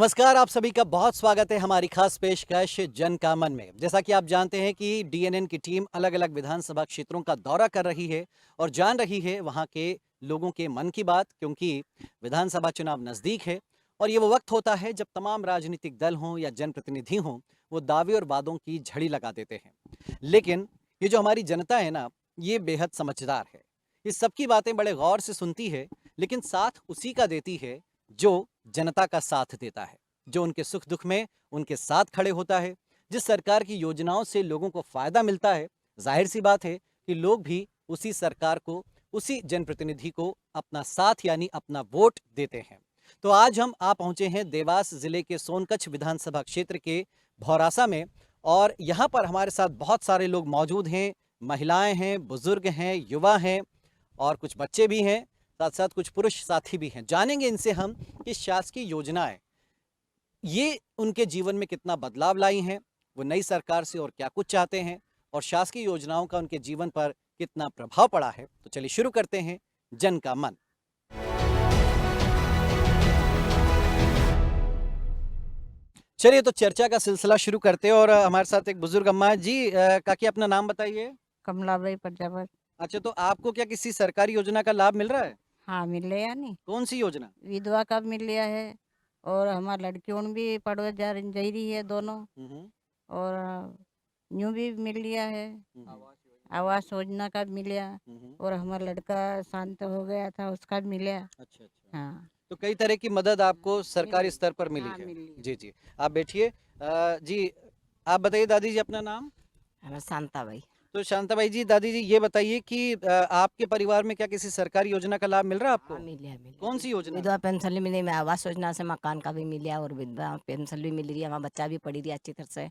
नमस्कार, आप सभी का बहुत स्वागत है हमारी खास पेशकश जन का मन में। जैसा कि आप जानते हैं कि डीएनएन की टीम अलग-अलग विधानसभा क्षेत्रों का दौरा कर रही है और जान रही है वहां के लोगों के मन की बात, क्योंकि विधानसभा चुनाव नजदीक है और ये वो वक्त होता है जब तमाम राजनीतिक दल हों या जनप्रतिनिधि हों, वो दावे और वादों की झड़ी लगा देते हैं। लेकिन ये जो हमारी जनता है ना, ये बेहद समझदार है। इस सबकी बातें बड़े गौर से सुनती है, लेकिन साथ उसी का देती है जो जनता का साथ देता है, जो उनके सुख दुख में उनके साथ खड़े होता है। जिस सरकार की योजनाओं से लोगों को फायदा मिलता है, जाहिर सी बात है कि लोग भी उसी सरकार को, उसी जनप्रतिनिधि को अपना साथ यानी अपना वोट देते हैं। तो आज हम आ पहुंचे हैं देवास जिले के सोनकच्छ विधानसभा क्षेत्र के भौरासा में, और यहाँ पर हमारे साथ बहुत सारे लोग मौजूद हैं। महिलाएं हैं, बुजुर्ग हैं, युवा हैं और कुछ बच्चे भी हैं, साथ साथ कुछ पुरुष साथी भी हैं। जानेंगे इनसे हम कि शासकीय योजनाएं ये उनके जीवन में कितना बदलाव लाई हैं, वो नई सरकार से और क्या कुछ चाहते हैं, और शासकीय योजनाओं का उनके जीवन पर कितना प्रभाव पड़ा है। तो चलिए शुरू करते हैं जन का मन। चलिए तो चर्चा का सिलसिला शुरू करते हैं और हमारे साथ एक बुजुर्ग अम्मा है जी। काकी अपना नाम बताइए। कमलाबाई प्रजापत। अच्छा, तो आपको क्या किसी सरकारी योजना का लाभ मिल रहा है? हाँ, मिल लिया नी। कौन सी योजना? विधवा का मिल लिया है और हमार लड़कियों ने भी पढ़वा जा रही है दोनों। हम्म, और न्यू भी मिल लिया है। आवास योजना का भी मिला। हम्म। और हमारा लड़का शांत हो गया था, उसका भी मिला। अच्छा अच्छा। हाँ, तो कई तरह की मदद आपको सरकारी मिली। स्तर पर मिली हाँ, है। मिल लिया। जी जी, आप बैठिए। जी, आप बताइए दादी जी अपना नाम। हमारा शांताबाई। तो शांताबाई जी, दादी जी ये बताइए कि आपके परिवार में क्या किसी सरकारी योजना का लाभ मिल रहा है हाँ, आपको? मिल लिया। कौन सी योजना? विधवा पेंशन भी मिली, मैं आवास योजना से मकान का भी मिला और विधवा पेंशन भी मिल रही है। हमारा बच्चा भी पढ़ी रही है अच्छी तरह से।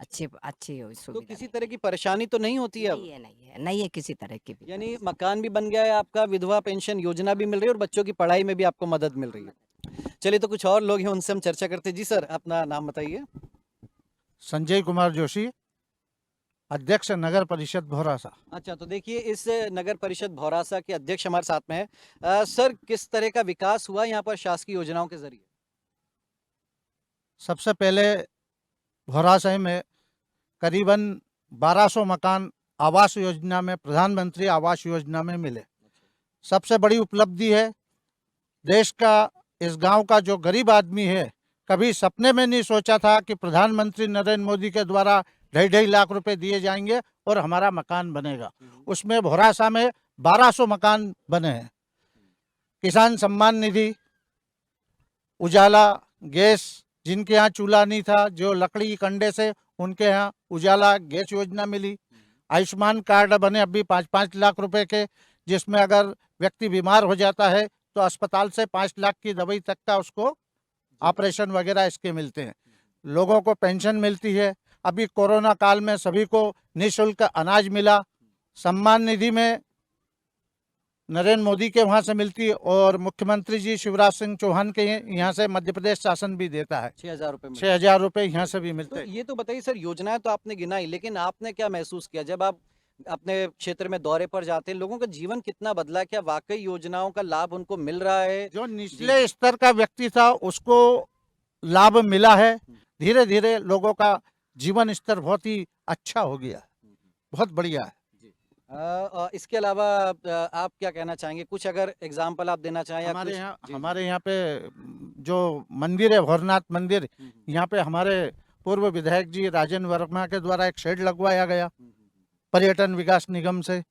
अच्छी अच्छी तो सुविधा किसी मिली तरह की परेशानी तो नहीं होती है अब? है। नहीं है किसी तरह की भी यानी परेशानी। मकान भी बन गया है आपका, विधवा पेंशन योजना भी मिल रही है और बच्चों की पढ़ाई में भी आपको मदद मिल रही है। चलिए तो कुछ और लोग हैं, उनसे हम चर्चा करते हैं। जी सर, अपना नाम बताइए। संजय कुमार जोशी, अध्यक्ष नगर परिषद भौरासा। अच्छा, तो देखिए इस नगर परिषद भौरासा के अध्यक्ष हमारे साथ में है। सर, किस तरह का विकास हुआ यहाँ पर शासकीय योजनाओं के जरिए? सबसे पहले भौरासा में करीबन 1200 मकान आवास योजना में, प्रधानमंत्री आवास योजना में मिले। सबसे बड़ी उपलब्धि है देश का। इस गांव का जो गरीब आदमी है, कभी सपने में नहीं सोचा था कि प्रधानमंत्री नरेंद्र मोदी के द्वारा 2.5 लाख रुपए दिए जाएंगे और हमारा मकान बनेगा। उसमें भौरासा में 1200 मकान बने हैं। किसान सम्मान निधि, उजाला गैस, जिनके यहाँ चूल्हा नहीं था, जो लकड़ी के कंडे से, उनके यहाँ उजाला गैस योजना मिली। आयुष्मान कार्ड बने अभी 5-5 लाख रुपए के, जिसमें अगर व्यक्ति बीमार हो जाता है तो अस्पताल से 5 लाख की दवाई तक का उसको ऑपरेशन वगैरह इसके मिलते हैं। लोगों को पेंशन मिलती है। अभी कोरोना काल में सभी को निःशुल्क अनाज मिला। सम्मान निधि में नरेंद्र मोदी के वहां से मिलती है और मुख्यमंत्री जी शिवराज सिंह चौहान के यहाँ से मध्य प्रदेश शासन भी देता है। 6,000 रुपए में। 6,000 रुपए यहाँ से भी मिलते तो हैं। ये तो बताइए सर, योजनाएं तो आपने गिनाई, लेकिन आपने क्या महसूस किया जब आप अपने क्षेत्र में दौरे पर जाते हैं? लोगों का जीवन कितना बदला? क्या वाकई योजनाओं का लाभ उनको मिल रहा है? जो जी निचले जी। स्तर का व्यक्ति था उसको लाभ मिला है। धीरे धीरे लोगों का जीवन स्तर बहुत ही अच्छा हो गया, बहुत बढ़िया है। जी। इसके अलावा आप क्या कहना चाहेंगे? कुछ अगर एग्जाम्पल आप देना चाहें या हमारे कुछ? यहाँ जी जी। हमारे यहाँ पे जो मंदिर है, भोरनाथ मंदिर, यहाँ पे हमारे पूर्व विधायक जी राजेंद्र वर्मा के द्वारा एक शेड लगवाया गया पर्यटन विकास निगम से।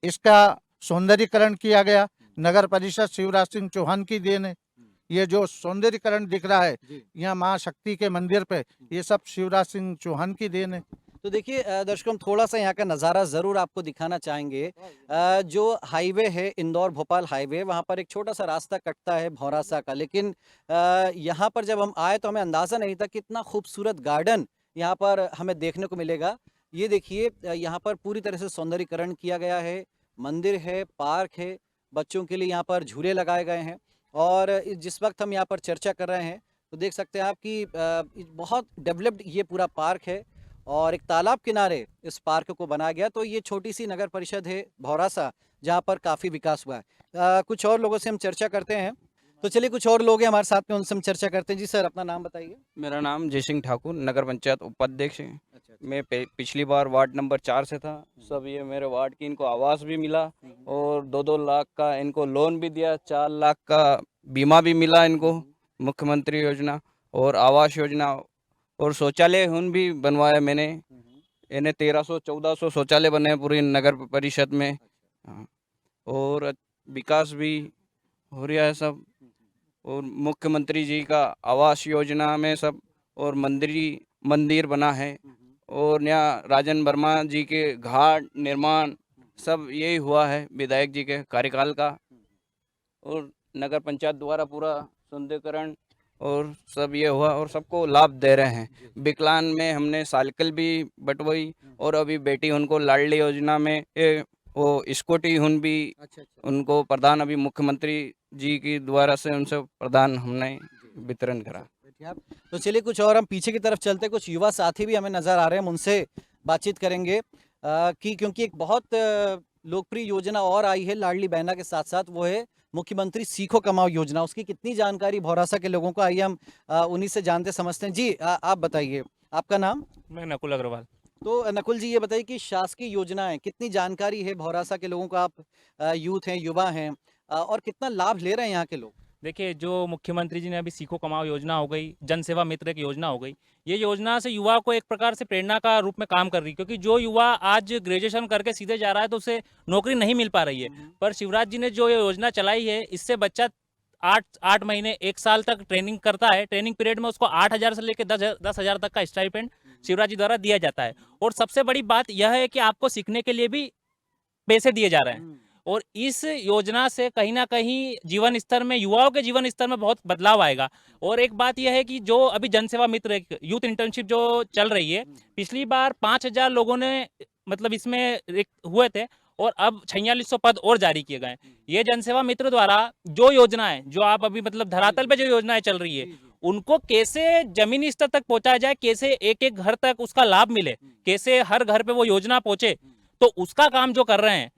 इसका सौंदर्यीकरण किया गया। नगर परिषद शिवराज सिंह चौहान की देन है। ये जो सौंदर्यीकरण दिख रहा है जी। यहाँ माँ शक्ति के मंदिर पे, ये सब शिवराज सिंह चौहान की देन है। तो देखिए दर्शकों, हम थोड़ा सा यहाँ का नज़ारा ज़रूर आपको दिखाना चाहेंगे। जो हाईवे है, इंदौर भोपाल हाईवे, वहाँ पर एक छोटा सा रास्ता कटता है भौरासा का, लेकिन यहाँ पर जब हम आए तो हमें अंदाज़ा नहीं था कि इतना खूबसूरत गार्डन यहाँ पर हमें देखने को मिलेगा। ये देखिए, यहाँ पर पूरी तरह से सौंदर्यीकरण किया गया है। मंदिर है, पार्क है, बच्चों के लिए यहाँ पर झूले लगाए गए हैं। और जिस वक्त हम यहाँ पर चर्चा कर रहे हैं तो देख सकते हैं आप कि बहुत डेवलप्ड ये पूरा पार्क है और एक तालाब किनारे इस पार्क को बनाया गया। तो ये छोटी सी नगर परिषद है भौरासा, जहाँ पर काफ़ी विकास हुआ है। कुछ और लोगों से हम चर्चा करते हैं। तो चलिए कुछ और लोग हैं हमारे साथ में, उनसे हम चर्चा करते हैं। जी सर, अपना नाम बताइए। मेरा नाम जय सिंह ठाकुर, नगर पंचायत उपाध्यक्ष है। अच्छा, मैं पिछली बार वार्ड नंबर 4 से था। सब ये मेरे वार्ड की इनको आवास भी मिला और 2-2 लाख का इनको लोन भी दिया, 4 लाख का बीमा भी मिला इनको, मुख्यमंत्री योजना और आवास योजना, और शौचालय भी बनवाया मैंने। इन्हें 1300-1400 शौचालय बने हैं पूरी नगर परिषद में। हाँ, और विकास भी हो रहा है सब, और मुख्यमंत्री जी का आवास योजना में सब, और मंदिर बना है, और यहाँ राजन वर्मा जी के घाट निर्माण सब यही हुआ है विधायक जी के कार्यकाल का। और नगर पंचायत द्वारा पूरा सौंदर्यीकरण और सब ये हुआ और सबको लाभ दे रहे हैं। विकलांग में हमने साइकिल भी बंटवाई, और अभी बेटी उनको लाडली योजना में वो स्कूटी भी अच्छा, उनको प्रदान अभी मुख्यमंत्री जी की द्वारा से उनसे प्रदान हमने वितरण करा। बैठिए आप। तो चलिए कुछ और हम पीछे की तरफ चलते हैं, कुछ युवा साथी भी हमें नजर आ रहे हैं, हम उनसे बातचीत करेंगे कि क्योंकि एक बहुत लोकप्रिय योजना और आई है लाडली बहना के साथ साथ, वो है मुख्यमंत्री सीखो कमाओ योजना। उसकी कितनी जानकारी भौरासा के लोगों को, आइए हम उन्हीं से जानते समझते हैं। जी आप बताइए, आपका नाम? मैं नकुल अग्रवाल। तो नकुल जी ये बताइए कि शासकीय योजनाएं कितनी जानकारी है भौरासा के लोगों को? आप यूथ हैं, युवा हैं, और कितना लाभ ले रहे हैं यहाँ के लोग? देखिए, जो मुख्यमंत्री जी ने अभी सीखो कमाओ योजना हो गई, जन सेवा मित्र एक योजना हो गई, ये योजना से युवा को एक प्रकार से प्रेरणा का रूप में काम कर रही है, क्योंकि जो युवा आज ग्रेजुएशन करके सीधे जा रहा है तो उसे नौकरी नहीं मिल पा रही है। पर शिवराज जी ने जो ये योजना चलाई है, इससे बच्चा 8 महीने 1 साल तक ट्रेनिंग करता है। ट्रेनिंग पीरियड में उसको 8,000 से लेकर 10,000 तक का स्टाइपेंड शिवराज जी द्वारा दिया जाता है। और सबसे बड़ी बात यह है कि आपको सीखने के लिए भी पैसे दिए जा रहे हैं। और इस योजना से कहीं ना कहीं जीवन स्तर में, युवाओं के जीवन स्तर में बहुत बदलाव आएगा। और एक बात यह है कि जो अभी जनसेवा मित्र यूथ इंटर्नशिप जो चल रही है, पिछली बार 5,000 लोगों ने मतलब इसमें हुए थे, और अब 4600 पद और जारी किए गए। ये जनसेवा मित्र द्वारा जो योजनाएं, जो आप अभी मतलब धरातल पे जो योजनाएं चल रही है, उनको कैसे जमीनी स्तर तक पहुंचाया जाए, कैसे एक एक घर तक उसका लाभ मिले, कैसे हर घर पे वो योजना पहुंचे, तो उसका काम जो कर रहे हैं,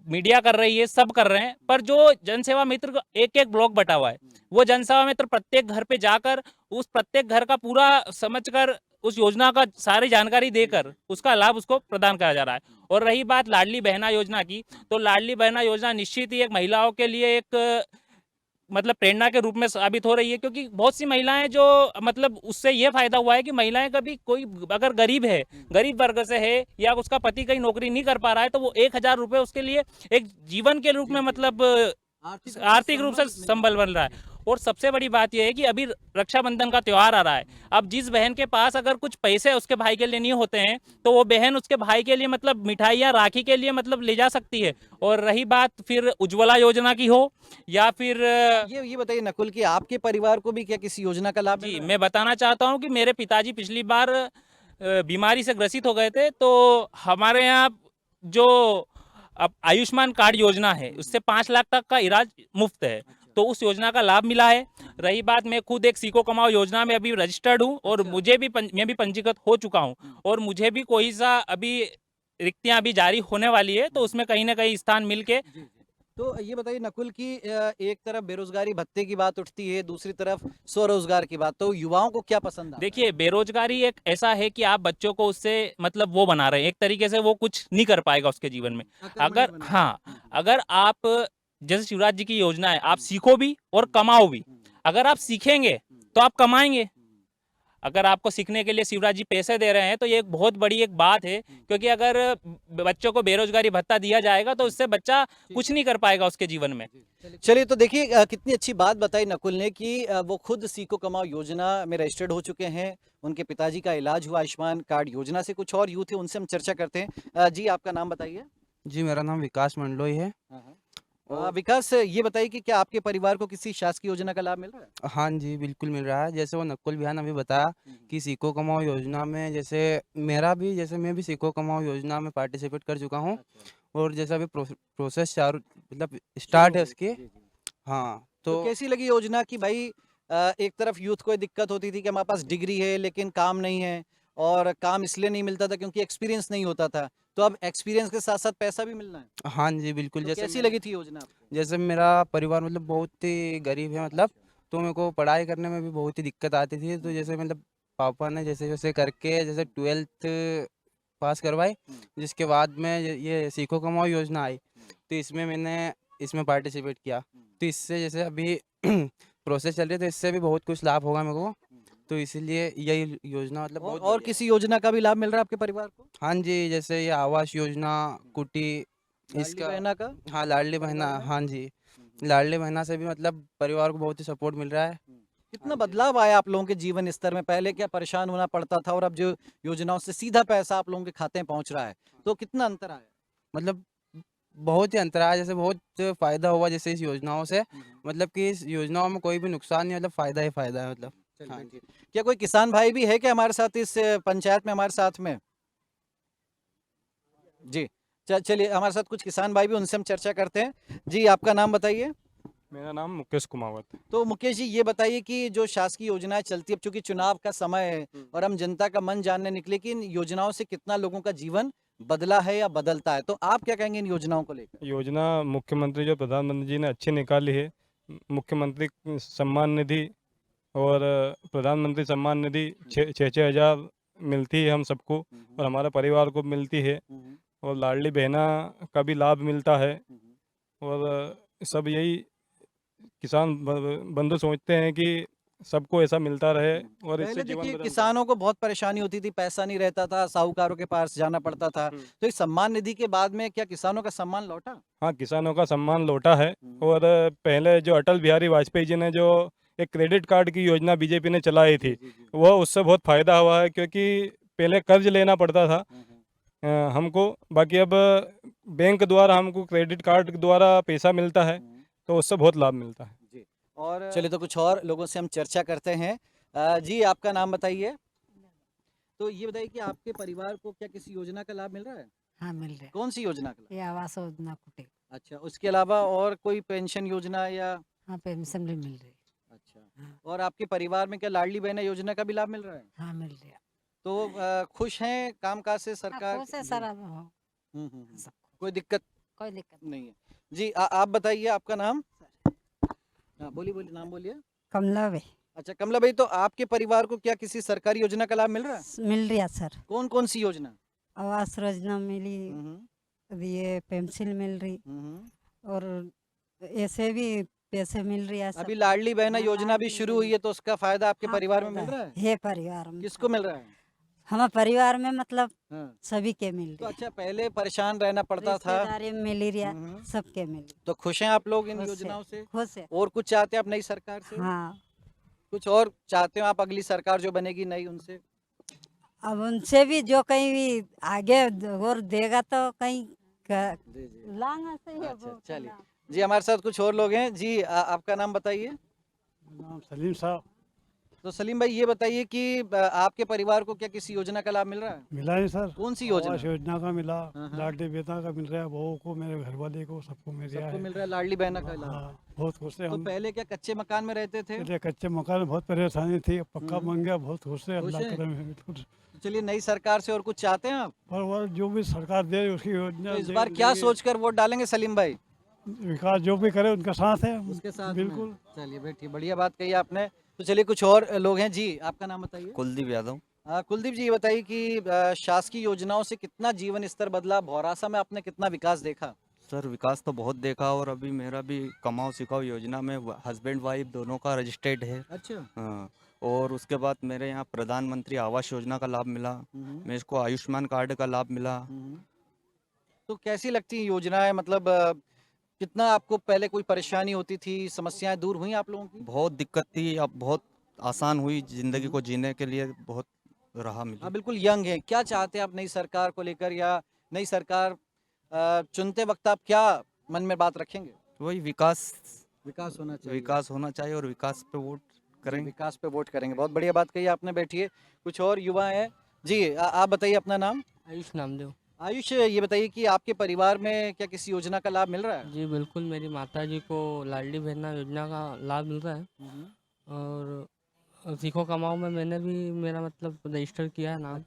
मीडिया कर रही है, सब कर रहे हैं। पर जो जनसेवा मित्र का एक एक ब्लॉक बटा हुआ है, वो जनसेवा मित्र प्रत्येक घर पे जाकर उस प्रत्येक घर का पूरा समझकर उस योजना का सारी जानकारी देकर उसका लाभ उसको प्रदान करा जा रहा है। और रही बात लाडली बहना योजना की, तो लाडली बहना योजना निश्चित ही एक महिलाओं के लिए एक मतलब प्रेरणा के रूप में साबित हो रही है, क्योंकि बहुत सी महिलाएं जो मतलब उससे ये फायदा हुआ है कि महिलाएं कभी कोई अगर गरीब है, गरीब वर्ग से है, या उसका पति कहीं नौकरी नहीं कर पा रहा है, तो वो 1,000 रुपये उसके लिए एक जीवन के रूप में मतलब आर्थिक रूप से संबल बन रहा है। और सबसे बड़ी बात यह है कि अभी रक्षाबंधन का त्योहार आ रहा है। अब जिस बहन के पास अगर कुछ पैसे उसके भाई के लिए नहीं होते हैं, तो वो बहन उसके भाई के लिए मतलब मिठाइयाँ, राखी के लिए मतलब ले जा सकती है। और रही बात फिर उज्ज्वला योजना की हो, या फिर ये बताइए नकुल कि आपके परिवार को भी क्या किसी योजना का लाभ मिल जी, रहा है? मैं बताना चाहता हूँ कि मेरे पिताजी पिछली बार बीमारी से ग्रसित हो गए थे, तो हमारे यहाँ जो अब आयुष्मान कार्ड योजना है, उससे 5 लाख तक का इलाज मुफ्त है, तो उस योजना का लाभ मिला है। रही बात, मैं खुद एक सीखो कमाओ योजना में अभी रजिस्टर्ड हूँ, और मैं भी पंजीकृत हो चुका हूँ, और मुझे भी कोई सा अभी रिक्तियाँ अभी जारी होने वाली है, तो उसमें कहीं ना कहीं स्थान मिल के। तो ये बताइए नकुल कि एक तरफ बेरोजगारी भत्ते की बात उठती है, दूसरी तरफ स्वरोजगार की बात, तो युवाओं को क्या पसंद आता है? देखिए, बेरोजगारी एक ऐसा है कि आप बच्चों को उससे मतलब वो बना रहे हैं, एक तरीके से वो कुछ नहीं कर पाएगा उसके जीवन में। अगर अगर आप जैसे शिवराज जी की योजना है, आप सीखो भी और कमाओ भी। अगर आप सीखेंगे तो आप कमाएंगे। अगर आपको सीखने के लिए शिवराज जी पैसे दे रहे हैं, तो ये एक बहुत बड़ी एक बात है, क्योंकि अगर बच्चों को बेरोजगारी भत्ता दिया जाएगा तो उससे बच्चा कुछ नहीं कर पाएगा उसके जीवन में। चलिए, तो देखिए कितनी अच्छी बात बताई नकुल ने कि वो खुद सीखो कमाओ योजना में रजिस्टर्ड हो चुके हैं, उनके पिताजी का इलाज हुआ आयुष्मान कार्ड योजना से। कुछ और यूथ है, उनसे हम चर्चा करते हैं। जी आपका नाम बताइए। जी, मेरा नाम विकास मंडलोई है। विकास, ये बताइए कि क्या आपके परिवार को किसी शासकीय योजना का लाभ मिल रहा है? हाँ जी, बिल्कुल मिल रहा है। जैसे वो नकुल भैया ने अभी बताया कि सीखो कमाओ योजना में, जैसे मैं भी सीखो कमाओ योजना में पार्टिसिपेट कर चुका हूँ। और जैसे अभी प्रोसेस मतलब स्टार्ट है उसकी। हाँ, तो तो कैसी लगी योजना कि भाई एक तरफ यूथ को दिक्कत होती थी कि हमारे पास डिग्री है लेकिन काम नहीं है, और काम इसलिए नहीं मिलता था क्योंकि एक्सपीरियंस नहीं होता था, तो अब एक्सपीरियंस के साथ साथ पैसा भी मिलना है। हाँ जी बिल्कुल। तो जैसे कैसी मैं- लगी थी योजना आपको? जैसे मेरा परिवार मतलब बहुत ही गरीब है मतलब, तो मेरे को पढ़ाई करने में भी बहुत ही दिक्कत आती थी। तो जैसे मतलब पापा ने जैसे जैसे करके जैसे 12th पास करवाई, जिसके बाद में ये सीखो कमाओ योजना आई, तो इसमें मैंने इसमें पार्टिसिपेट किया। तो इससे जैसे अभी प्रोसेस चल रही है, तो इससे भी बहुत कुछ लाभ होगा मेरे को। तो इसीलिए यही योजना मतलब बहुत और बढ़िया है। किसी योजना का भी लाभ मिल रहा है आपके परिवार को? हाँ जी, जैसे ये आवास योजना, कुटी, लाडली इसका बहना का? हाँ लाडली बहना, परिवार में? हाँ जी, लाडली बहना से भी मतलब परिवार को बहुत ही सपोर्ट मिल रहा है। कितना बदलाव आया आप लोगों के जीवन स्तर में? पहले क्या परेशान होना पड़ता था और अब जो योजनाओं से सीधा पैसा आप लोगों के खाते में पहुंच रहा है, तो कितना अंतर आया? मतलब बहुत ही अंतर आया, जैसे बहुत फायदा हुआ जैसे इस योजनाओं से, मतलब कि इस योजनाओं में कोई भी नुकसान नहीं, मतलब फायदा ही फायदा है मतलब। चलिए हाँ बैठिए। क्या कोई किसान भाई भी है क्या हमारे साथ इस पंचायत में हमारे साथ में? जी, चलिए हमारे साथ कुछ किसान भाई भी, उनसे हम चर्चा करते हैं। जी, आपका नाम बताइए। मेरा नाम मुकेश कुमावत है। तो मुकेश जी ये बताइए कि जो शासकीय योजनाएं चलती है, अब चूंकि चुनाव का समय है और हम जनता का मन जानने निकले कि इन योजनाओं से कितना लोगों का जीवन बदला है या बदलता है, तो आप क्या कहेंगे इन योजनाओं को लेकर? योजना मुख्यमंत्री जो प्रधानमंत्री जी ने अच्छी निकाली है, मुख्यमंत्री सम्मान निधि और प्रधानमंत्री सम्मान निधि 6,000 मिलती है हम सबको और हमारे परिवार को मिलती है, और लाडली बहना का भी लाभ मिलता है। और सब यही किसान बंधु सोचते हैं कि सबको ऐसा मिलता रहे और इससे पहले जीवन देखिए बदलता है। किसानों को बहुत परेशानी होती थी, पैसा नहीं रहता था, साहूकारों के पास जाना पड़ता था। तो इस सम्मान निधि के बाद में क्या किसानों का सम्मान लौटा? हाँ, किसानों का सम्मान लौटा है। और पहले जो अटल बिहारी वाजपेयी जी ने जो एक क्रेडिट कार्ड की योजना बीजेपी ने चलाई थी, वो उससे बहुत फायदा हुआ है, क्योंकि पहले कर्ज लेना पड़ता था हमको। बाकी अब बैंक द्वारा हमको क्रेडिट कार्ड द्वारा पैसा मिलता है, तो उससे बहुत लाभ मिलता है। जी। और चलिए तो कुछ और लोगों से हम चर्चा करते हैं। जी, आपका नाम बताइए। तो ये बताइए कि आपके परिवार को क्या किसी योजना का लाभ मिल रहा है? हाँ मिल रहे। कौन सी योजना का लाभ? ये आवास योजना कुटे। अच्छा, उसके अलावा और कोई पेंशन योजना या? हाँ पेंशन भी मिल रही। अच्छा। हाँ। और आपके परिवार में क्या लाडली बहना योजना का भी लाभ मिल रहा है? हाँ मिल रहा। तो खुश हैं कामकाज से सरकार? खुश है जी। सर अब हो हम्म। सब कोई दिक्कत कोई दिक्कत नहीं है। जी, आप बताइए आपका नाम? हाँ, बोलिए बोलिए, नाम बोलिए। कमला वे अच्छा कमला भाई, तो आपके परिवार को क्या किसी सरकारी योजना का लाभ मिल रहा है? मिल रहा सर। कौन कौन सी योजना? आवास योजना मिली, अब ये पेंशन मिल रही और ऐसे भी पैसे मिल रही है सब। अभी लाडली बहना हाँ, योजना भी लाडली शुरू हुई है, तो उसका फायदा आपके हाँ, परिवार में फायदा मिल रहा है? है परिवार में। किसको मिल रहा है? हमारे परिवार में मतलब हाँ। सभी के मिल तो रही। अच्छा, पहले परेशान रहना पड़ता था, रिश्तेदारी में मिल रहा, सबके मिल रही। तो खुश हैं आप लोग इन खुश है, योजनाओं से? खुश है। और कुछ चाहते हैं आप नई सरकार से? हाँ कुछ और चाहते हो आप अगली सरकार जो बनेगी नई, उनसे? अब उनसे भी जो कहीं भी आगे और देगा तो कहीं लाना सही है अच्छा वो चलिए। करना। जी, हमारे साथ कुछ और लोग हैं। जी, आपका नाम बताइए। नाम सलीम साहब। तो सलीम भाई ये बताइए कि आपके परिवार को क्या किसी योजना का लाभ मिल रहा है? मिला है सर। कौन सी योजना? आवास योजना का मिला, हाँ। लाडली बेटा का मिल रहा है, बहू को, मेरे घर वाले को, सबको मिल रहा सबको है। मिल रहा है लाडली बहना का लाभ? हाँ बहुत खुश है तो हम। पहले क्या कच्चे मकान में रहते थे? पहले कच्चे मकान में बहुत परेशानी थी, अब पक्का बन गया, बहुत खुश है, खुश अल्लाह हैं? करम है बिल्कुल। तो चलिए, नई सरकार से और कुछ चाहते हैं आप? पर वो जो भी सरकार दे उसकी योजना तो इस बार क्या सोचकर वोट डालेंगे सलीम भाई? विकास जो भी करे उनका साथ है उसके साथ बिल्कुल। में? चलिए बैठिए, बढ़िया बात कही आपने। तो चलिए कुछ और लोग हैं। जी, आपका नाम बताइए। कुलदीप यादव। कुलदीप जी ये बताइए कि शासकीय योजनाओं से कितना जीवन स्तर बदला, भौरासा में आपने कितना विकास देखा? सर विकास तो बहुत देखा, और अभी मेरा भी कमाओ सिखाओ योजना में हस्बैंड वाइफ दोनों का रजिस्टर्ड है। अच्छा। हाँ, और उसके बाद मेरे यहाँ प्रधानमंत्री आवास योजना का लाभ मिला, मैं इसको आयुष्मान कार्ड का लाभ मिला। तो कैसी लगती है योजनाएं, मतलब कितना आपको पहले कोई परेशानी होती थी, समस्याएं दूर हुई आप लोगों की? बहुत दिक्कत थी, अब बहुत आसान हुई जिंदगी को जीने के लिए, बहुत राह आप मिली। बिल्कुल यंग हैं, क्या चाहते हैं आप नई सरकार को लेकर, या नई सरकार चुनते वक्त आप क्या मन में बात रखेंगे? वही विकास, विकास होना चाहिए। विकास होना चाहिए और विकास पे वोट करेंगे। विकास पे वोट करेंगे, बहुत बढ़िया बात कही आपने। बैठिए, कुछ और युवा हैं। जी, आप बताइए अपना नाम। आयुष नामदेव। आयुष ये बताइए कि आपके परिवार में क्या किसी योजना का लाभ मिल रहा है? जी बिल्कुल, मेरी माताजी को लाडली बहना योजना का लाभ मिल रहा है, और सीखो कमाओ में मैंने भी मेरा मतलब रजिस्टर किया है नाम,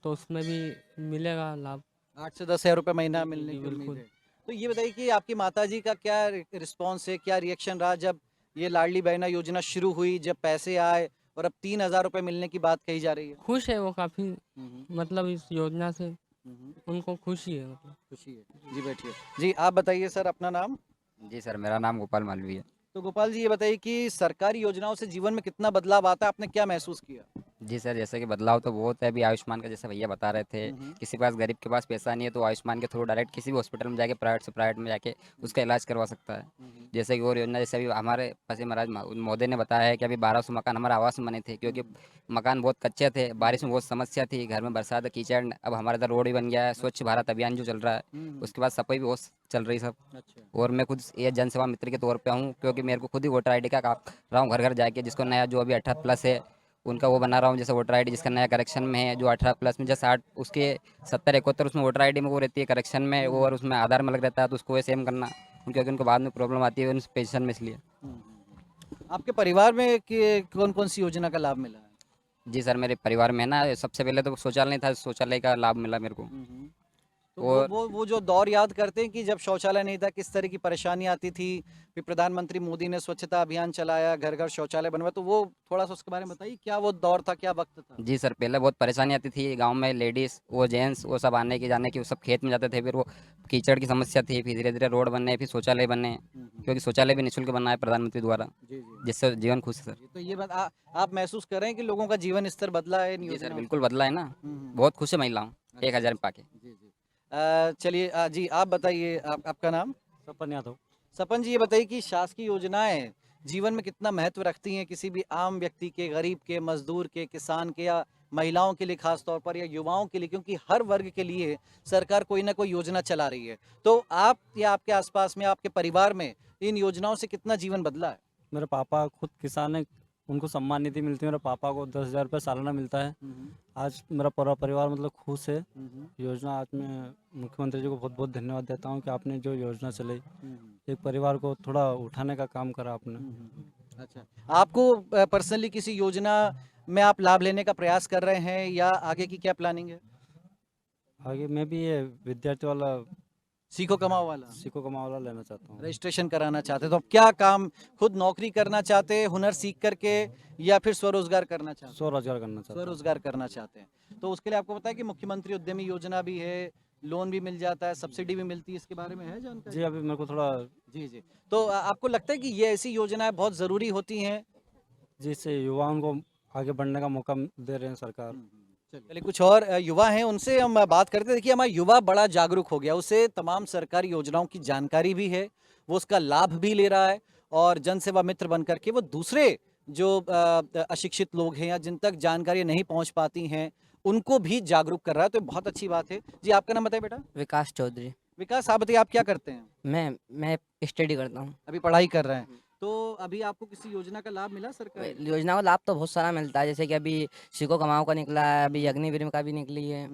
तो उसमें भी मिलेगा लाभ। 8 से 10 हज़ार रुपये महीना जी, मिलने जी, की उम्मीद बिल्कुल। है। तो ये बताइए कि आपकी माताजी का क्या रिस्पॉन्स है, क्या रिएक्शन रहा जब ये लाडली बहना योजना शुरू हुई, जब पैसे आए और अब 3,000 रुपये मिलने की बात कही जा रही है? खुश है वो काफ़ी, हुँ, मतलब इस योजना से हुँ। उनको खुशी है मतलब। खुशी है। जी बैठिए। जी आप बताइए सर अपना नाम? जी सर, मेरा नाम गोपाल मालवी है। तो गोपाल जी ये बताइए कि सरकारी योजनाओं से जीवन में कितना बदलाव आता है, आपने क्या महसूस किया? जी सर, जैसे कि बदलाव तो बहुत है। अभी आयुष्मान का जैसे भैया बता रहे थे, हुँ, हुँ। किसी के पास गरीब के पास पैसा नहीं है तो आयुष्मान के थ्रू डायरेक्ट किसी भी हॉस्पिटल में जाके प्राइवेट से प्राइवेट में जाके उसका इलाज करवा सकता है। हुँ, हुँ। जैसे कि और योजना जैसे अभी हमारे पसी महाराज मोदी ने बताया है कि अभी 1200 मकान हमारे आवास में बने थे, क्योंकि मकान बहुत कच्चे थे, बारिश में बहुत समस्या थी, घर में बरसात कीचड़। अब हमारे इधर रोड भी बन गया है, स्वच्छ भारत अभियान जो चल रहा है, हुँ, हुँ। उसके बाद सफाई भी बहुत चल रही सब। अच्छा। और मैं खुद ये जन सेवा मित्र के तौर पे हूँ, क्योंकि मेरे को खुद ही वोटर आईडी का काम रहा हूँ घर घर जाके, जिसको नया जो अभी 18 प्लस है उनका वो बना रहा हूँ। जैसे वोटर आईडी जिसका नया करेक्शन में है, जो 18 प्लस में जैसे 8 उसके 70-71 उसमें वोटर आईडी में वो रहती है करेक्शन में, वो और उसमें आधार में लग रहता है, तो उसको सेम करना, क्योंकि उनको बाद में प्रॉब्लम आती है उन पेंशन में, इसलिए। हुँ, हुँ, हुँ। आपके परिवार में कि कौन-कौन सी योजना का लाभ मिला है? जी सर, मेरे परिवार में ना सबसे पहले तो शौचालय था, शौचालय का लाभ मिला मेरे को। हुँ, हुँ। तो और वो जो दौर याद करते हैं कि जब शौचालय नहीं था, किस तरह की परेशानी आती थी? फिर प्रधानमंत्री मोदी ने स्वच्छता अभियान चलाया, घर-घर शौचालय बनवाया, तो वो थोड़ा-सा उसके बारे में बताइए, क्या वो दौर था, क्या वक़्त था? जी सर, पहले बहुत परेशानी आती थी गांव में, लेडीज़ वो जेंट्स वो सब आने की जाने की, वो सब खेत में जाते थे, फिर वो कीचड़ की समस्या थी, फिर धीरे धीरे रोड बने, फिर शौचालय बने, हुँ, हुँ। क्योंकि शौचालय भी निःशुल्क बना है प्रधानमंत्री द्वारा, जी, जी। जिससे जीवन खुश है सर। जी, तो ये बात आप महसूस कर रहे हैं कि लोगों का जीवन स्तर बदला है इन जी सर, योजनाओं से? बिल्कुल बदला है ना, हुँ, हुँ। बहुत खुश है महिलाओं अच्छा, 1000 में पाके। जी, जी। चलिए जी आप बताइए आपका नाम? सपन यादव। सपन जी ये बताइए कि शासकीय योजनाएं जीवन में कितना महत्व रखती हैं किसी भी आम व्यक्ति के, गरीब के, मजदूर के, किसान के या महिलाओं के लिए खास तौर पर या युवाओं के लिए, क्योंकि हर वर्ग के लिए सरकार कोई ना कोई योजना चला रही है। तो आप या आपके आसपास में, आपके परिवार में इन योजनाओं से कितना जीवन बदला है? मेरे पापा खुद किसान है, उनको सम्मान निधि मिलती है, मेरे पापा को 10,000 रुपये सालाना मिलता है। आज मेरा पूरा परिवार मतलब खुश है। योजना आज मैं मुख्यमंत्री जी को बहुत बहुत धन्यवाद देता हूँ कि आपने जो योजना चलाई, एक परिवार को थोड़ा उठाने का काम करा आपने। अच्छा, आपको पर्सनली किसी योजना में आप लाभ लेने का प्रयास कर रहे हैं या आगे की क्या प्लानिंग है? आगे मैं भी ये विद्यार्थी वाला सीखो कमाओ वाला सीखो कमाओ वाला लेना चाहता हूँ। रजिस्ट्रेशन कराना चाहते हैं, तो आप क्या काम, खुद नौकरी करना चाहते हैं हुनर सीख करके, या फिर स्वरोजगार करना चाहते हैं? स्वरोजगार करना चाहता हूँ। स्वरोजगार करना चाहते हैं, तो उसके लिए आपको पता है कि मुख्यमंत्री उद्यमी योजना भी है, लोन भी मिल जाता है, सब्सिडी भी मिलती है, इसके बारे में है जानकारी? जी, अभी मेरे को थोड़ा जी जी। तो आपको लगता है कि ये ऐसी योजनाएं बहुत ज़रूरी होती हैं? जिससे युवाओं को आगे बढ़ने का मौका दे रहे हैं सरकार। चलिए कुछ और युवा हैं, उनसे हम बात करते हैं। देखिए हमारा युवा बड़ा जागरूक हो गया, उसे तमाम सरकारी योजनाओं की जानकारी भी है, वो उसका लाभ भी ले रहा है और जन सेवा मित्र बन करके वो दूसरे जो अशिक्षित लोग हैं या जिन तक जानकारी नहीं पहुंच पाती हैं उनको भी जागरूक कर रहा है, तो ये बहुत अच्छी बात है। जी आपका नाम बताइए बेटा? विकास चौधरी। विकास आप बताइए आप क्या करते हैं? मैं स्टडी करता हूँ। अभी पढ़ाई कर रहे हैं, तो अभी आपको किसी योजना का लाभ मिला सरकार? योजना का लाभ तो बहुत सारा मिलता है, जैसे कि अभी सीखो कमाओ का निकला है, अभी अग्निवीर का भी निकली है,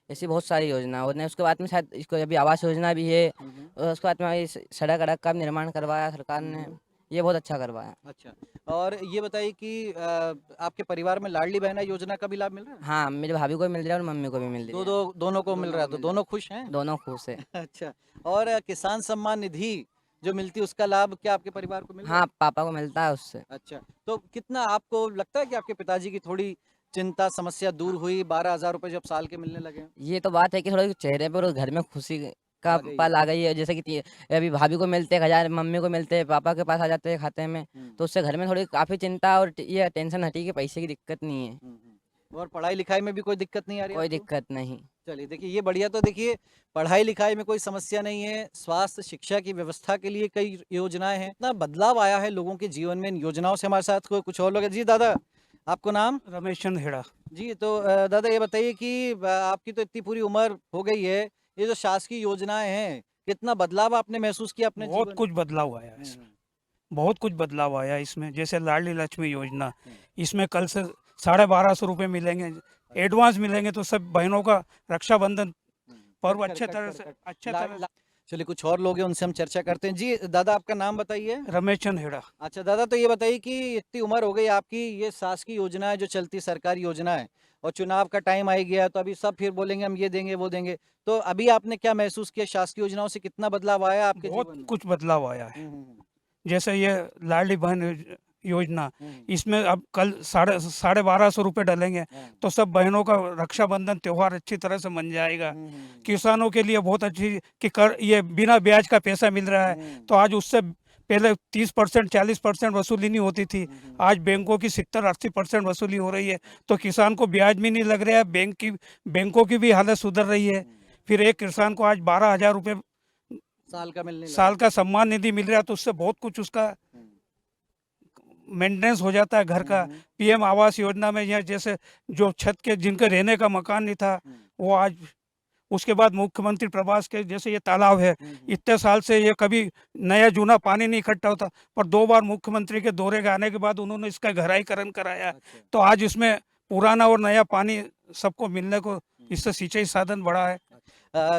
ऐसी बहुत सारी योजना। और उसके बाद में शायद इसको अभी आवास योजना भी है, और उसके बाद में सड़क अड़क का निर्माण करवाया सरकार ने, ये बहुत अच्छा करवाया। अच्छा, और ये बताइए कि आपके परिवार में लाडली बहना योजना का भी लाभ मिल रहा है? हाँ, मेरे भाभी को मिल रहा है और मम्मी को भी मिल रही है। दोनों को मिल रहा है, तो दोनों खुश हैं? दोनों खुश है। अच्छा, और किसान सम्मान निधि जो मिलती है उसका लाभ क्या आपके परिवार को मिल रहा है? हाँ, पापा को मिलता है उससे। अच्छा, तो कितना आपको लगता है कि आपके पिताजी की थोड़ी चिंता समस्या दूर हुई, 12,000 रुपए जब साल के मिलने लगे? ये तो बात है कि थोड़ा चेहरे पर और घर में खुशी का आ गई पल आ गई है। जैसे कि अभी भाभी को मिलते 1,000, मम्मी को मिलते, पापा के पास आ जाते हैं खाते में, तो उससे घर में थोड़ी काफ़ी चिंता और ये टेंशन हटी कि पैसे की दिक्कत नहीं है। और पढ़ाई लिखाई में भी कोई दिक्कत नहीं आ रही कोई आपको? दिक्कत नहीं। चलिए देखिए ये बढ़िया, तो देखिए पढ़ाई लिखाई में कोई समस्या नहीं है, स्वास्थ्य शिक्षा की व्यवस्था के लिए कई योजनाएं हैं। इतना बदलाव आया है लोगों के जीवन में इन योजनाओं से। हमारे साथ कुछ और लोग हैं। जी दादा, आपको नाम? रमेश चंद हेड़ा। जी, तो दादा ये बताइए कि आपकी तो इतनी पूरी उम्र हो गई है, ये जो शासकीय योजनाएं हैं, कितना बदलाव आपने महसूस किया अपने बहुत जीवन कुछ बदलाव आया है इसमें, बहुत कुछ बदलाव आया है इसमें। जैसे लाडली लक्ष्मी योजना, इसमें कल से 1250 रुपये मिलेंगे, एडवांस मिलेंगे, तो सब बहनों का रक्षाबंधन पर्व अच्छे तरह से चलिए कुछ और लोग हैं उनसे हम चर्चा करते हैं। जी दादा आपका नाम बताइए। रमेश चंद हेड़ा। अच्छा दादा, तो ये बताइए कि इतनी उम्र हो गई आपकी, ये शासकीय योजना है जो चलती सरकारी योजना है, और चुनाव का टाइम आ ही गया, तो अभी सब फिर बोलेंगे हम ये देंगे वो देंगे, तो अभी आपने क्या महसूस किया, शासकीय योजनाओं से कितना बदलाव आया आपके बहुत जीवन में? कुछ बदलाव आया है। हम्म, जैसे ये लाडली बहन योजना, हम्म, इसमें अब कल 1250 रुपये डलेंगे हाँ, तो सब बहनों का रक्षाबंधन त्यौहार अच्छी तरह से मन जाएगा। किसानों के लिए बहुत अच्छी कि कर ये बिना ब्याज का पैसा मिल रहा है, तो आज उससे पहले 30% 40% वसूली नहीं होती थी, आज बैंकों की 70-80% वसूली हो रही है, तो किसान को ब्याज भी नहीं लग रहा है, बैंकों की भी हालत सुधर रही है। फिर एक किसान को आज 12,000 रुपये साल का मिलने साल का सम्मान निधि मिल रहा है, तो उससे बहुत कुछ उसका मेंटेनेंस हो जाता है घर का। पीएम आवास योजना में यह जैसे जो छत के जिनके रहने का मकान नहीं था वो आज, उसके बाद मुख्यमंत्री प्रवास के जैसे ये तालाब है, इतने साल से ये कभी नया जूना पानी नहीं इकट्ठा होता, पर 2 बार मुख्यमंत्री के दौरे के आने के बाद उन्होंने इसका गहराईकरण कराया, तो आज इसमें पुराना और नया पानी सबको मिलने को, इससे सिंचाई साधन बढ़ा है।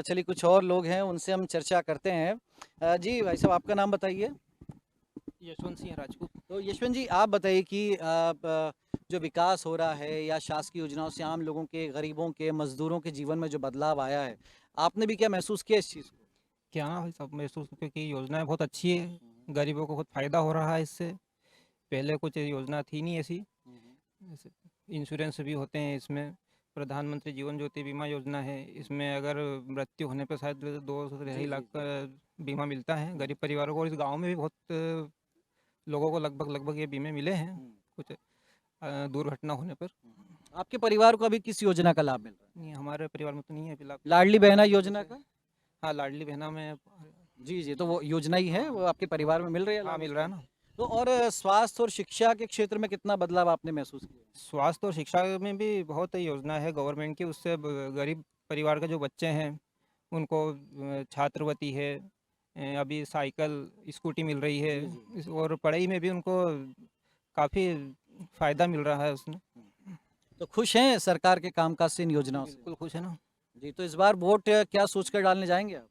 चलिए कुछ और लोग हैं उनसे हम चर्चा करते हैं। जी भाई साहब आपका नाम बताइए। यशवंत सिंह राजपूत। तो यशवंत जी आप बताइए कि जो विकास हो रहा है या शासकीय योजनाओं से आम लोगों के, गरीबों के, मजदूरों के जीवन में जो बदलाव आया है, आपने भी क्या महसूस किया इस चीज़ को? क्या भाई सब महसूस, क्योंकि योजनाएं बहुत अच्छी है, गरीबों को बहुत फ़ायदा हो रहा है इससे। पहले कुछ योजना थी नहीं ऐसी। जैसे इंश्योरेंस भी होते हैं इसमें, प्रधानमंत्री जीवन ज्योति बीमा योजना है, इसमें अगर मृत्यु होने पर शायद 2 से 2.5 लाख का बीमा मिलता है गरीब परिवारों को। और इस गांव में भी बहुत लोगों को लगभग ये बीमे मिले हैं कुछ दुर्घटना होने पर। आपके परिवार को अभी किस योजना का लाभ मिल रहा है? नहीं, हमारे परिवार में तो नहीं है फिलहाल। लाडली बहना योजना का? हाँ, लाडली बहना में। जी जी, तो वो योजना ही है, वो आपके परिवार में मिल रही है हाँ, लाभ? मिल रहा है ना। तो और स्वास्थ्य और शिक्षा के क्षेत्र में कितना बदलाव आपने महसूस किया? स्वास्थ्य और शिक्षा में भी बहुत योजना है गवर्नमेंट की, उससे गरीब परिवार के जो बच्चे हैं उनको छात्रवृत्ति है, अभी साइकिल स्कूटी मिल रही है, और पढ़ाई में भी उनको काफ़ी फ़ायदा मिल रहा है उसमें। तो खुश हैं सरकार के कामकाज से, इन योजनाओं से? बिल्कुल खुश है ना। जी, तो इस बार वोट क्या सोचकर डालने जाएंगे आप?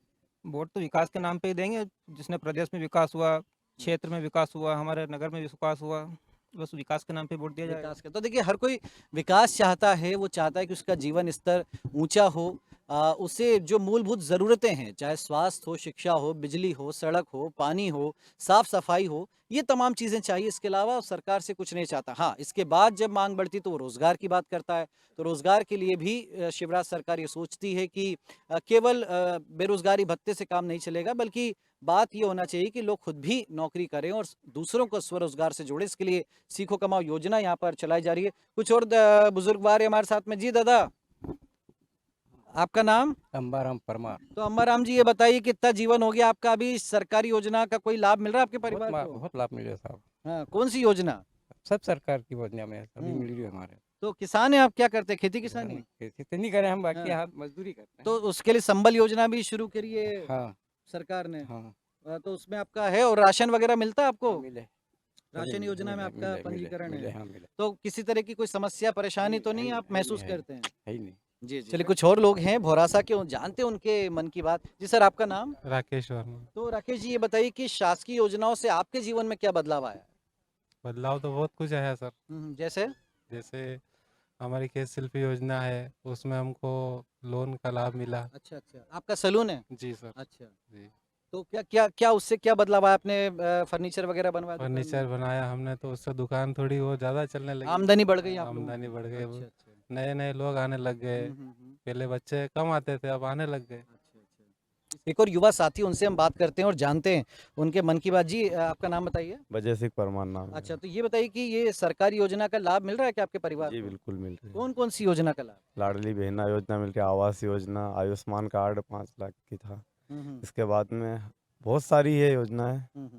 वोट तो विकास के नाम पे ही देंगे, जिसने प्रदेश में विकास हुआ, क्षेत्र में विकास हुआ, हमारे नगर में विकास हुआ, बस विकास के नाम पे वोट दिया जाएगा। विकास का तो देखिए हर कोई विकास चाहता है, वो चाहता है कि उसका जीवन स्तर ऊंचा हो, उसे जो मूलभूत ज़रूरतें हैं, चाहे स्वास्थ्य हो, शिक्षा हो, बिजली हो, सड़क हो, पानी हो, साफ सफाई हो, ये तमाम चीज़ें चाहिए। इसके अलावा सरकार से कुछ नहीं चाहता। हाँ, इसके बाद जब मांग बढ़ती तो वो रोज़गार की बात करता है, तो रोज़गार के लिए भी शिवराज सरकार ये सोचती है कि केवल बेरोज़गारी भत्ते से काम नहीं चलेगा, बल्कि बात ये होना चाहिए कि लोग खुद भी नौकरी करें और दूसरों को स्वरोजगार से जोड़ें। इसके लिए सीखो कमाओ योजना यहाँ पर चलाई जा रही है। कुछ और बुजुर्गवार हमारे साथ में। जी दादा आपका नाम? अंबाराम परमार। तो अम्बाराम जी ये बताइए कि इतना जीवन हो गया आपका, अभी सरकारी योजना का कोई लाभ मिल रहा है आपके परिवार को? बहुत लाभ मिले साहब। हाँ, कौन सी योजना? सब सरकार की योजना में सभी मिल रही है हमारे। तो किसान है आप, क्या करते हैं, खेती किसानी? खेती तो नहीं करें हम, बाकी हाँ। आप मजदूरी करते हैं। तो उसके लिए संबल योजना भी शुरू करी है हाँ सरकार ने? हाँ तो उसमें आपका है, और राशन वगैरह मिलता है आपको? मिले। राशन योजना में मिले, आपका मिले, पंजीकरण मिले, है? हाँ मिले। तो किसी तरह की कोई समस्या परेशानी तो नहीं आप महसूस है, करते हैं? है ही नहीं। जी जी। चलिए कुछ और लोग हैं भौरासा के, जानते हैं उनके मन की बात। जी सर आपका नाम? राकेश वर्मा। तो राकेश जी ये बताइए कि शासकीय योजनाओं से आपके जीवन में क्या बदलाव आया? बदलाव तो बहुत कुछ है सर। जैसे? जैसे हमारी खेत शिल्पी योजना है, उसमें हमको लोन का लाभ मिला। अच्छा अच्छा, आपका सैलून है? जी सर। अच्छा जी। तो क्या क्या क्या उससे क्या बदलाव आया? आपने फर्नीचर वगैरह बनवा दुकान में? फर्नीचर बनाया हमने, तो उससे दुकान थोड़ी वो ज़्यादा चलने लगी। आमदनी बढ़ गई आप लोगों की? आमदनी बढ़ गई। अच्छा अच्छा। नए नए लोग आने लग गए। पहले बच्चे कम आते थे, अब आने लग गए। एक और युवा साथी, उनसे हम बात करते हैं और जानते हैं उनके मन की बात। जी आपका नाम बताइए। वजय सिंह परमार नाम है। अच्छा, तो ये बताइए कि ये सरकारी योजना का लाभ मिल रहा है क्या आपके परिवार जी को? बिल्कुल मिल रही है। कौन कौन सी योजना का लाभ? लाडली बहना योजना मिल रही है, आवास योजना, आयुष्मान कार्ड 5 लाख की था। इसके बाद में बहुत सारी है योजनाएं।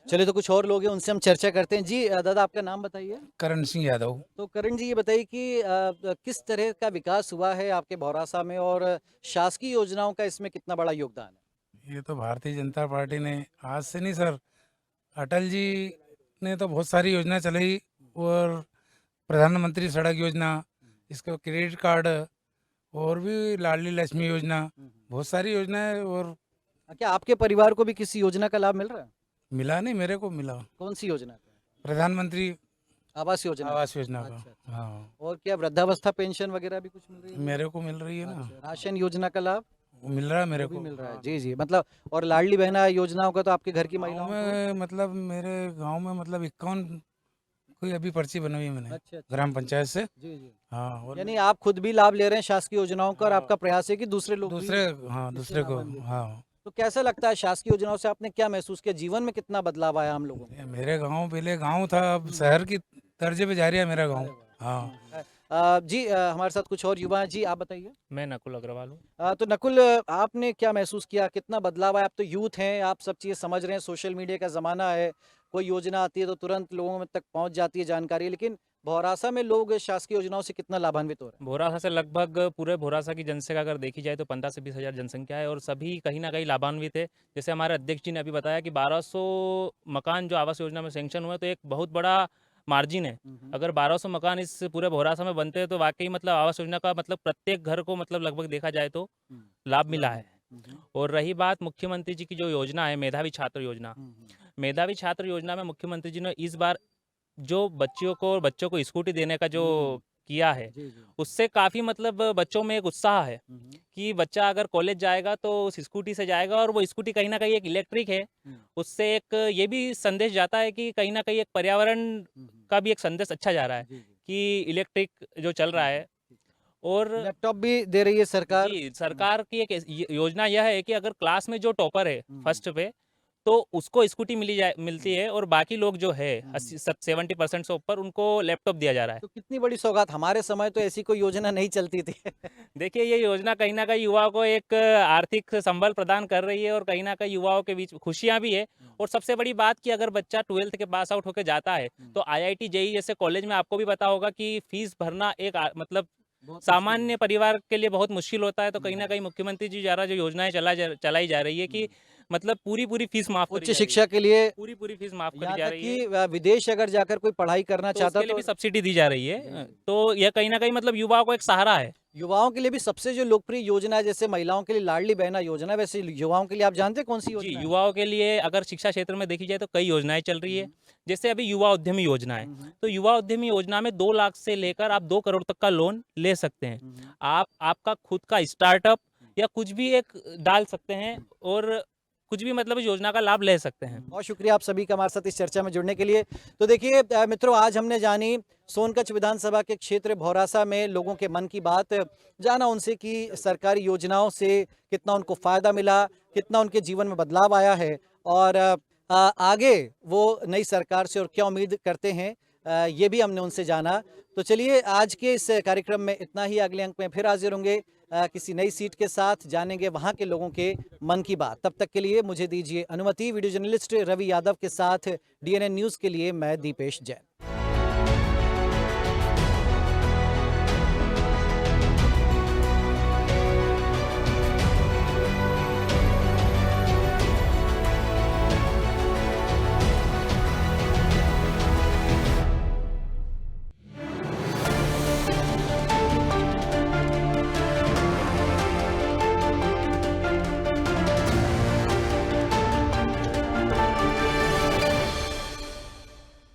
चलिए तो कुछ और लोग हैं उनसे हम चर्चा करते हैं। जी दादा आपका नाम बताइए। करण सिंह यादव। तो करण जी ये बताइए कि किस तरह का विकास हुआ है आपके भौरासा में, और शासकीय योजनाओं का इसमें कितना बड़ा योगदान है? ये तो भारतीय जनता पार्टी ने आज से नहीं सर, अटल जी ने तो बहुत सारी योजना चलाई, और प्रधानमंत्री सड़क योजना, इसके क्रेडिट कार्ड, और भी लाडली लक्ष्मी योजना, बहुत सारी योजनाएं, और क्या आपके परिवार को भी किसी योजना का लाभ मिल रहा है? मिला नहीं, मेरे को मिला। कौन सी योजना का? प्रधानमंत्री आवास योजना। आवास योजना अच्छा, का। हाँ, और क्या वृद्धावस्था पेंशन वगैरह भी कुछ मिल रही है? मेरे को मिल रही है ना। अच्छा, राशन योजना का लाभ वो मिल रहा है मेरे वो भी को। मिल रहा है। जी जी, मतलब और लाडली बहना योजनाओं का तो आपके घर की गाँव महिलाओं को। में मतलब मेरे गांव में मतलब 51 कोई अभी पर्ची बनवाई है मैंने अच्छा, ग्राम पंचायत से। जी जी, हाँ, और यानी आप खुद भी लाभ ले रहे हैं शासकीय योजनाओं का और आपका प्रयास है कि दूसरे लोग भी दूसरे, हाँ, इससे दूसरे को, लाभान्वित हों। हाँ। तो कैसा लगता है शासकीय योजनाओं से आपने क्या महसूस किया? जीवन में कितना बदलाव आया हम लोगों को? मेरे गांव पहले गांव था, अब शहर की दर्जे पे जा रही है मेरा गांव। हाँ। जी, हमारे साथ कुछ और युवा हैं। जी, आप बताइए। मैं नकुल अग्रवाल हूँ। तो नकुल, आपने क्या महसूस किया? कितना बदलाव आया? आप तो यूथ हैं, आप सब चीज़ें समझ रहे हैं, सोशल मीडिया का ज़माना है, कोई योजना आती है तो तुरंत लोगों में तक पहुंच जाती है जानकारी, लेकिन भौरासा में लोग शासकीय योजनाओं से कितना लाभान्वित हो रहे हैं? भोरासा से लगभग पूरे भोरासा की जनसंख्या अगर देखी जाए तो 15 से 20 हज़ार जनसंख्या है और सभी कहीं ना कहीं लाभान्वित है। जैसे हमारे अध्यक्ष जी ने अभी बताया कि 1200 मकान जो आवास योजना में सैंक्शन हुए, तो एक बहुत बड़ा मार्जिन है। अगर 1200 मकान इस पूरे भोरासा में बनते हैं तो वाकई मतलब आवास योजना का मतलब प्रत्येक घर को मतलब लगभग देखा जाए तो लाभ मिला है। और रही बात मुख्यमंत्री जी की जो योजना है मेधावी छात्र योजना, मेधावी छात्र योजना में मुख्यमंत्री जी ने इस बार जो बच्चों को स्कूटी देने का जो किया है, उससे काफ़ी मतलब बच्चों में एक उत्साह है कि बच्चा अगर कॉलेज जाएगा तो उस स्कूटी से जाएगा और वो स्कूटी कहीं ना कहीं एक इलेक्ट्रिक है। उससे एक ये भी संदेश जाता है कि कहीं ना कहीं एक पर्यावरण का भी एक संदेश अच्छा जा रहा है कि इलेक्ट्रिक जो चल रहा है। और लैपटॉप भी दे रही है सरकार। जी, सरकार की एक योजना यह है कि अगर क्लास में जो टॉपर है फर्स्ट पे, तो उसको स्कूटी मिलती है और बाकी लोग जो है 70% से ऊपर उनको लैपटॉप दिया जा रहा है। तो कितनी बड़ी सौगात! हमारे समय तो ऐसी कोई योजना नहीं चलती थी। देखिए, ये योजना कहीं ना कहीं युवाओं को एक आर्थिक संबल प्रदान कर रही है और कहीं ना कहीं युवाओं के बीच खुशियां भी है। और सबसे बड़ी बात कि अगर बच्चा 12th के पास आउट होकर जाता है तो IIT JEE जैसे कॉलेज में आपको भी पता होगा कि फीस भरना एक मतलब सामान्य परिवार के लिए बहुत मुश्किल होता है। तो कहीं ना कहीं मुख्यमंत्री जी द्वारा जो योजनाएं चलाई जा रही है कि मतलब पूरी फीस माफ उच्च शिक्षा के लिए पूरी फीस माफ करी यहाँ जा तक रही है। कि विदेश अगर जाकर कोई पढ़ाई करना तो चाहता उसके लिए भी तो सब्सिडी दी जा रही है। तो यह कहीं ना कहीं मतलब युवाओं को एक सहारा है। युवाओं के लिए भी सबसे जो लोकप्रिय योजना है, जैसे महिलाओं के लिए लाडली बहना योजना, वैसे युवाओं के लिए आप जानते हैं कौन सी जी, योजना है? युवाओं के लिए अगर शिक्षा क्षेत्र में देखी जाए तो कई योजनाएं चल रही है। जैसे अभी युवा उद्यमी योजना है, तो युवा उद्यमी योजना में 2 लाख से लेकर आप 2 करोड़ तक का लोन ले सकते हैं। आप आपका खुद का स्टार्टअप या कुछ भी एक डाल सकते हैं और कुछ भी मतलब इस योजना का लाभ ले सकते हैं। बहुत शुक्रिया आप सभी का हमारे साथ इस चर्चा में जुड़ने के लिए। तो देखिए मित्रों, आज हमने जानी सोनकच्छ विधानसभा के क्षेत्र भौरासा में लोगों के मन की बात, जाना उनसे कि सरकारी योजनाओं से कितना उनको फ़ायदा मिला, कितना उनके जीवन में बदलाव आया है और आगे वो नई सरकार से और क्या उम्मीद करते हैं, ये भी हमने उनसे जाना। तो चलिए, आज के इस कार्यक्रम में इतना ही। अगले अंक में फिर हाजिर होंगे किसी नई सीट के साथ, जानेंगे वहाँ के लोगों के मन की बात। तब तक के लिए मुझे दीजिए अनुमति। वीडियो जर्नलिस्ट रवि यादव के साथ DNN न्यूज़ के लिए मैं दीपेश जैन।